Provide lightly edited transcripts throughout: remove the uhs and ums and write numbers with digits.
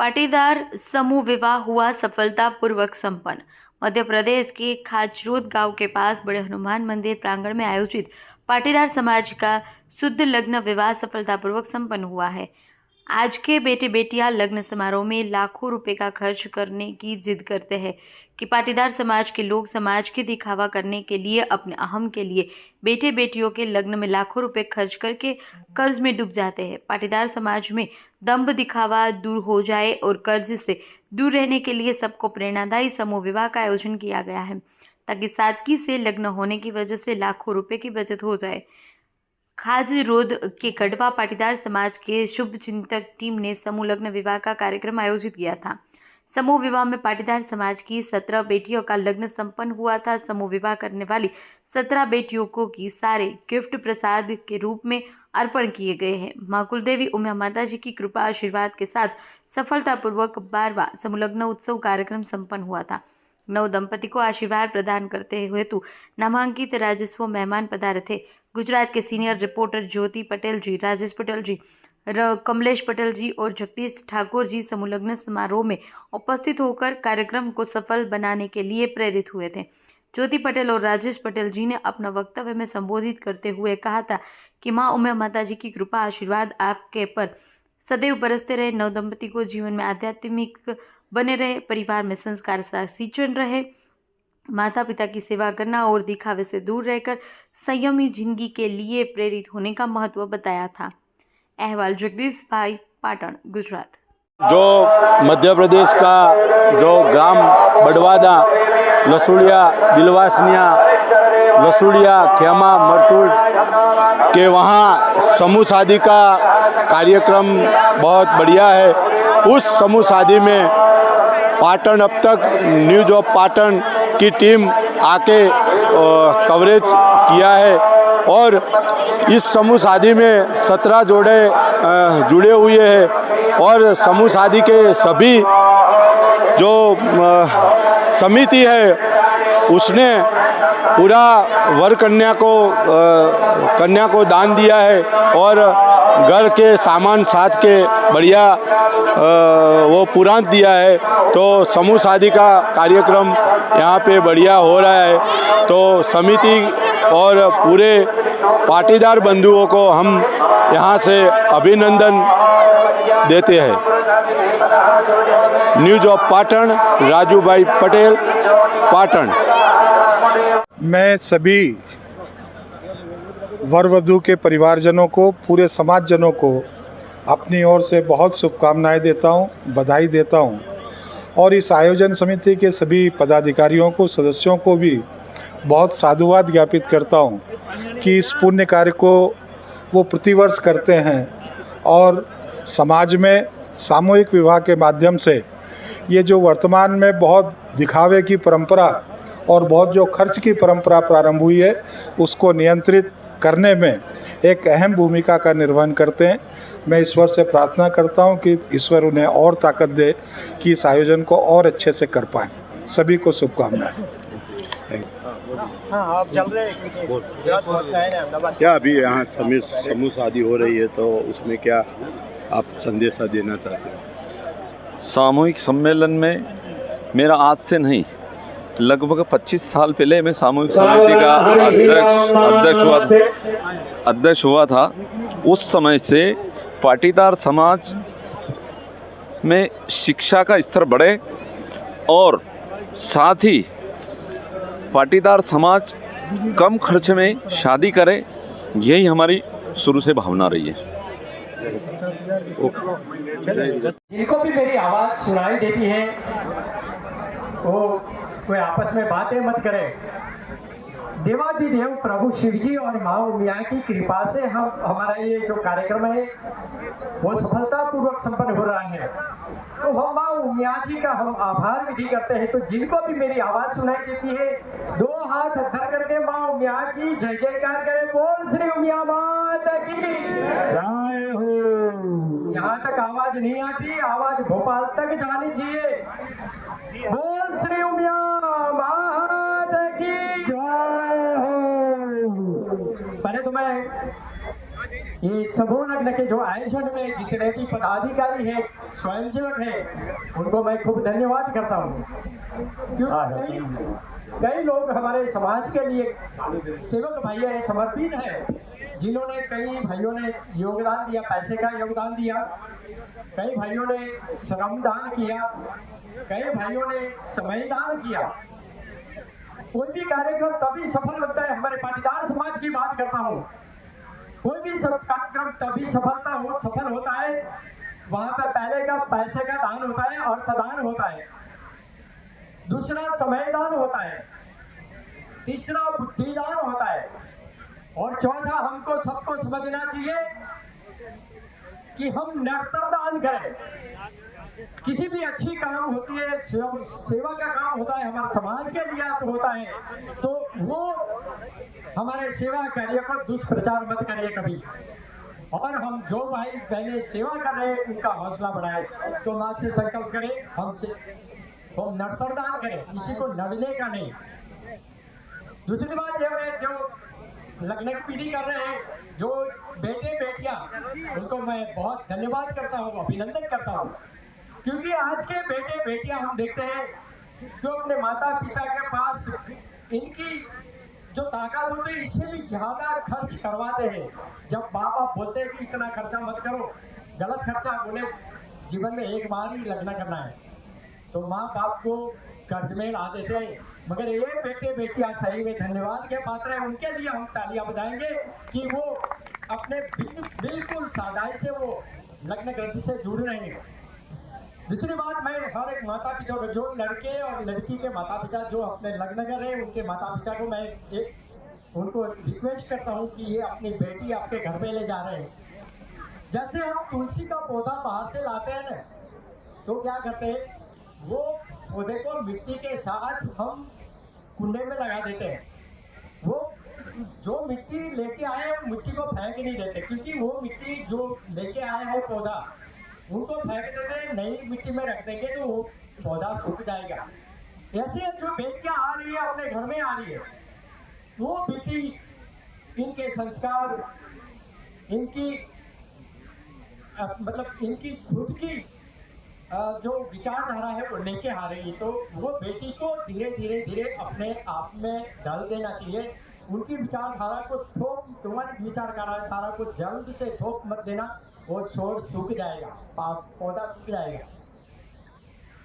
पाटीदार समूह विवाह हुआ सफलतापूर्वक संपन्न। मध्य प्रदेश के खाचरोद गांव के पास बड़े हनुमान मंदिर प्रांगण में आयोजित पाटीदार समाज का शुद्ध लग्न विवाह सफलतापूर्वक संपन्न हुआ है। आज के बेटे बेटियां लग्न समारोह में लाखों रुपए का खर्च करने की जिद करते हैं कि पाटीदार समाज के लोग समाज के दिखावा करने के लिए, अपने अहम के लिए बेटे बेटियों के लग्न में लाखों रुपए खर्च करके कर्ज में डूब जाते हैं। पाटीदार समाज में दंभ दिखावा दूर हो जाए और कर्ज से दूर रहने के लिए सबको प्रेरणादायी समूह विवाह का आयोजन किया गया है, ताकि सादगी से लग्न होने की वजह से लाखों रुपए की बचत हो जाए। खाचरोद के कड़वा पाटीदार समाज के शुभ चिंतक टीम ने समूह लग्न विवाह का कार्यक्रम आयोजित किया था। समूह विवाह में पाटीदार समाज की 17 बेटियों का लग्न संपन्न हुआ था। समूह विवाह करने वाली 17 बेटियों को की सारे गिफ्ट प्रसाद के रूप में अर्पण किए गए हैं। मां कुलदेवी उमिया माता जी की कृपा आशीर्वाद के साथ सफलतापूर्वक 12वां समूह लग्न उत्सव कार्यक्रम संपन्न हुआ था। नव दंपति को आशीर्वाद प्रदान करते हुए नामांकित राजस्व मेहमान पधारे थे। गुजरात के सीनियर रिपोर्टर ज्योति पटेल जी, राजेश पटेल जी, कमलेश पटेल जी और जगदीश ठाकुर जी समूह लग्न समारोह में उपस्थित होकर कार्यक्रम को सफल बनाने के लिए प्रेरित हुए थे। ज्योति पटेल और राजेश पटेल जी ने अपना वक्तव्य में संबोधित करते हुए कहा था कि मां उमिया माता जी की कृपा आशीर्वाद आपके पर सदैव बरसते रहे। नव दंपति को जीवन में आध्यात्मिक बने रहे, परिवार में संस्कार सिंचन रहे, माता पिता की सेवा करना और दिखावे से दूर रहकर संयमी जिंदगी के लिए प्रेरित होने का महत्व बताया था। अहवाल जगदीश भाई, पाटण, गुजरात। जो मध्य प्रदेश का जो ग्राम बड़वादा, लसूड़िया, बिलवासनिया, लसूड़िया, खेमा, मरतुल के वहाँ समूह शादी का कार्यक्रम बहुत बढ़िया है। उस समूह शादी में पाटण अब तक न्यूज ऑफ पाटण की टीम आके कवरेज किया है और इस समूह शादी में 17 जोड़े जुड़े हुए हैं और समूह शादी के सभी जो समिति है उसने पूरा वर कन्या को दान दिया है और घर के सामान साथ के बढ़िया वो पुराण दिया है। तो समूह शादी का कार्यक्रम यहाँ पे बढ़िया हो रहा है। तो समिति और पूरे पाटीदार बंधुओं को हम यहाँ से अभिनंदन देते हैं। न्यूज ऑफ पाटण, राजू भाई पटेल, पाटण। मैं सभी वर वधू के परिवारजनों को, पूरे समाजजनों को अपनी ओर से बहुत शुभकामनाएं देता हूं, बधाई देता हूं और इस आयोजन समिति के सभी पदाधिकारियों को, सदस्यों को भी बहुत साधुवाद ज्ञापित करता हूं कि इस पुण्य कार्य को वो प्रतिवर्ष करते हैं और समाज में सामूहिक विवाह के माध्यम से ये जो वर्तमान में बहुत दिखावे की परंपरा और बहुत जो खर्च की परंपरा प्रारंभ हुई है उसको नियंत्रित करने में एक अहम भूमिका का निर्वहन करते हैं। मैं ईश्वर से प्रार्थना करता हूं कि ईश्वर उन्हें और ताकत दे कि इस आयोजन को और अच्छे से कर पाएँ। सभी को शुभकामनाएं। क्या अभी यहाँ समूह शादी हो रही है तो उसमें क्या आप संदेशा देना चाहते हैं? सामूहिक सम्मेलन में मेरा आज से नहीं, लगभग 25 साल पहले मैं सामूहिक समिति का अध्यक्ष हुआ था। उस समय से पाटीदार समाज में शिक्षा का स्तर बढ़े और साथ ही पाटीदार समाज कम खर्च में शादी करे, यही हमारी शुरू से भावना रही है। जिनको भी मेरी आवाज़ सुनाई देती है वो कोई आपस में बातें मत करें। देवादिदेव प्रभु शिव जी और माँ उमिया की कृपा से हमारा ये जो कार्यक्रम है वो सफलतापूर्वक संपन्न हो रहा है। तो हम माँ उमिया जी का हम आभार विधि करते हैं। तो जिनको भी मेरी आवाज़ सुनाई देती है, 2 हाथ धर करके माँ उमिया की जय जयकार करें। बोल श्री उमिया माता की जय हो। यहाँ तक आवाज नहीं आती, आवाज भोपाल तक जानी चाहिए। बोल श्री उमिया माता की जय हो। पहले तो मैं ये समूह लग्न के जो आयोजन में जितने भी पदाधिकारी हैं, स्वयंसेवक हैं, उनको मैं खूब धन्यवाद करता हूँ। क्योंकि कई लोग हमारे समाज के लिए सेवक भाई हैं, समर्पित हैं, जिन्होंने कई भाइयों ने योगदान दिया, पैसे का योगदान दिया, कई भाइयों ने श्रम दान किया, कई भाइयों ने समय दान किया। कोई भी कार्यक्रम तभी सफल होता है, हमारे पाटीदार समाज की बात करता हूँ, कोई भी कार्यक्रम तभी सफल होता है वहां पर पहले का पैसे का दान होता है, अर्थदान होता है, दूसरा समय दान होता है, तीसरा बुद्धि दान होता है, और चौथा हमको सबको समझना चाहिए कि हम नर्तन दान करें। किसी भी अच्छी काम होती है, सेवा का काम होता है, हमारे समाज के लिए होता है, तो वो हमारे सेवा कार्य को दुष्प्रचार मत करिए कभी। और हम जो भाई पहले सेवा कर रहे हैं उनका हौसला बढ़ाए, तो माँ से संकल्प करें, हम नर्तन दान करें, किसी को नड़ने का नहीं। दूसरी बात यह है, जो लग्न की विधि कर रहे हैं, जो बेटे बेटियां, उनको मैं बहुत धन्यवाद करता हूँ, अभिनंदन करता हूँ, क्योंकि आज के बेटे बेटियां हम देखते हैं जो अपने माता पिता के पास इनकी जो ताकत होती है इससे भी ज्यादा खर्च करवाते हैं। जब बाप बाप बोलते हैं कि इतना खर्चा मत करो, गलत खर्चा, बोले जीवन में एक बार ही लगना करना है, तो माँ बाप को कर्ज में ला देते हैं। मगर ये बेटे बेटियां सही में धन्यवाद के पात्र हैं, उनके लिए हम तालियां बजाएंगे कि वो अपने बिल्कुल सादाई से वो लग्न ग्रंथि से जुड़ रहे हैं। दूसरी बात, मैं हर एक माता पिता को, जो लड़के और लड़की के माता पिता जो अपने लग्न कर रहे हैं, उनके माता पिता को मैं उनको रिक्वेस्ट करता हूँ कि ये अपनी बेटी आपके घर पे ले जा रहे हैं। जैसे हम तुलसी का पौधा बाहर से लाते हैं ना, तो क्या करते हैं, वो पौधे को मिट्टी के साथ हम कुंडे में लगा देते हैं। वो जो मिट्टी लेके आए हैं मिट्टी को फेंक नहीं देते, क्योंकि वो मिट्टी जो लेके आए हैं पौधा, उनको फेंक देते, नई मिट्टी में रख देंगे तो वो पौधा सूख जाएगा। ऐसे जो बेटियां आ रही है, अपने घर में आ रही है, वो बेटी इनके संस्कार, इनकी मतलब इनकी खुद की जो विचारधारा है वो लेके आ रही है, तो वो बेटी को धीरे धीरे अपने आप में डाल देना चाहिए। उनकी विचारधारा को तुम्हारी विचारधारा को जल्द से थोप मत देना, वो छोड़ सूख जाएगा, पौधा सूख जाएगा।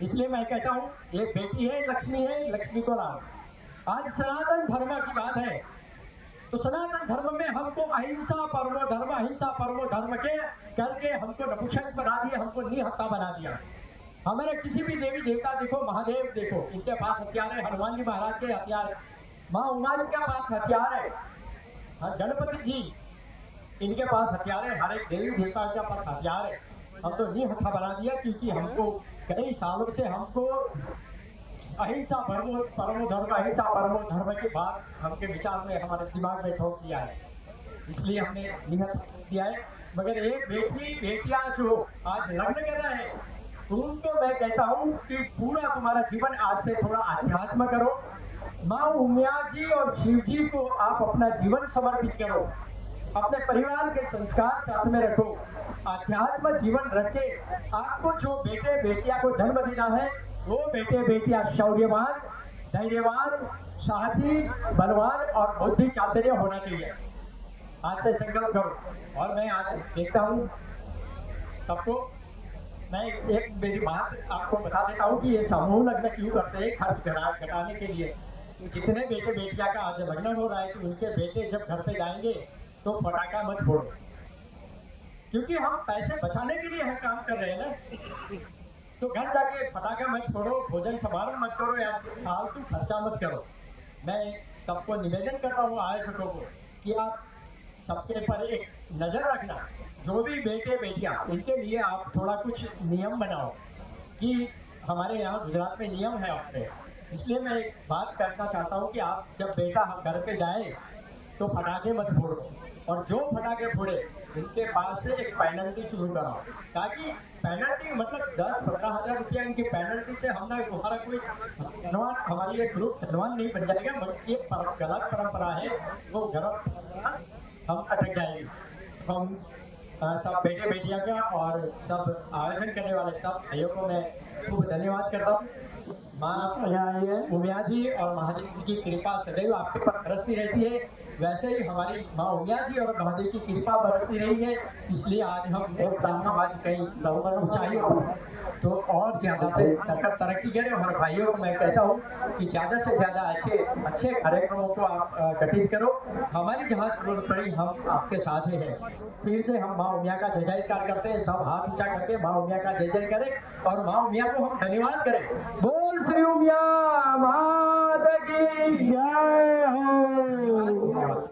इसलिए मैं कहता हूँ, ये बेटी है, लक्ष्मी को राम। आज सनातन धर्म की बात है, तो सनातन धर्म में हमको अहिंसा परमो धर्म, अहिंसा परमो धर्म के करके हमको नपुंसक बना दिया, हमको निहत्था बना दिया। हमारे किसी भी देवी देवता देखो, महादेव देखो, इनके पास हथियार है, हनुमान जी महाराज के हथियार है, माँ उमा जी के पास हथियार है, गणपति जी इनके पास हथियार है, हर एक देवी देवता के पास हथियार है। हम तो निहत्था बना दिया, क्योंकि हमको कई सालों से हमको अहिंसा परमो धर्म, अहिंसा परमो धर्म की बात हमके विचार में, हमारे दिमाग में ठोक दिया है, इसलिए हमने निहत्था दिया है। मगर एक बेटियां जो आज लग्न कर रहे हैं, उनको मैं कहता हूँ कि पूरा तुम्हारा जीवन आज से थोड़ा अध्यात्म करो, माँ उमिया जी और शिव जी को आप अपना जीवन समर्पित करो, अपने परिवार के संस्कार साथ में रखो, आध्यात्म जीवन रखे। आपको जो बेटे बेटिया को जन्म देना है, वो बेटे बेटिया शौर्यवान, धैर्यवान, साहसी, बलवान और बुद्धि चातुर्य होना चाहिए। आज से संकल्प करो। और मैं आज देखता हूँ सबको, मैं एक मेरी बात आपको बता देता हूँ कि ये समूह लग्न क्यों करते हैं, खर्च घटाने के लिए। तो जितने बेटे बेटिया का आज लग्न हो रहा है, तो उनके बेटे जब घर पे जाएंगे तो पटाखा मत फोड़ो, क्योंकि हम पैसे बचाने के लिए हम काम कर रहे हैं ना। तो घर जाके पटाखा मत फोड़ो, भोजन समारोह मत करो, या फालतू खर्चा मत करो। मैं सबको निवेदन करता हूँ आयोजकों को कि आप सबके पर एक नज़र रखना, जो भी बेटे बेटियां, इनके लिए आप थोड़ा कुछ नियम बनाओ, कि हमारे यहाँ गुजरात में नियम है आपके। इसलिए मैं एक बात करना चाहता हूँ कि आप जब बेटा घर पे जाए तो पटाखे मत फोड़ो, और जो पटाखे फोड़े उनके पास से एक पेनल्टी शुरू कराओ, ताकि पेनल्टी मतलब 10-15 हज़ार रुपया इनकी पेनल्टी से हमारा कोई धनवान, हमारी एक ग्रुप धनवान नहीं बन जाएगा, बल्कि ये गलत परंपरा है, वो गलत हम अटक जाएंगे। हम सब बेटे बेटियां का और सब आयोजन करने वाले सब भाइयों को मैं खूब धन्यवाद करता हूँ। माँ उमिया जी और महादेव जी की कृपा सदैव आपके पर बरसती रहती है। वैसे ही हमारी माँ उमिया जी और महादेव की कृपा बरसती रही है, इसलिए आज हम एक ब्राह्मण समाज कई ऊंचाइयों पर तो और ज़्यादा से तरक्की करें। और भाइयों को मैं कहता हूँ कि ज़्यादा से ज़्यादा अच्छे कार्यक्रमों को आप गठित करो। हमारी जहाँ जरूरत पड़ी हम आपके साथ ही हैं। फिर से हम माँ उमिया का जय जयकार करते हैं, सब हाथ ऊंचा करके माँ उमिया का जय जय करें और माँ उमिया को हम धन्यवाद करें। बोल श्री उमिया माता की जय हो।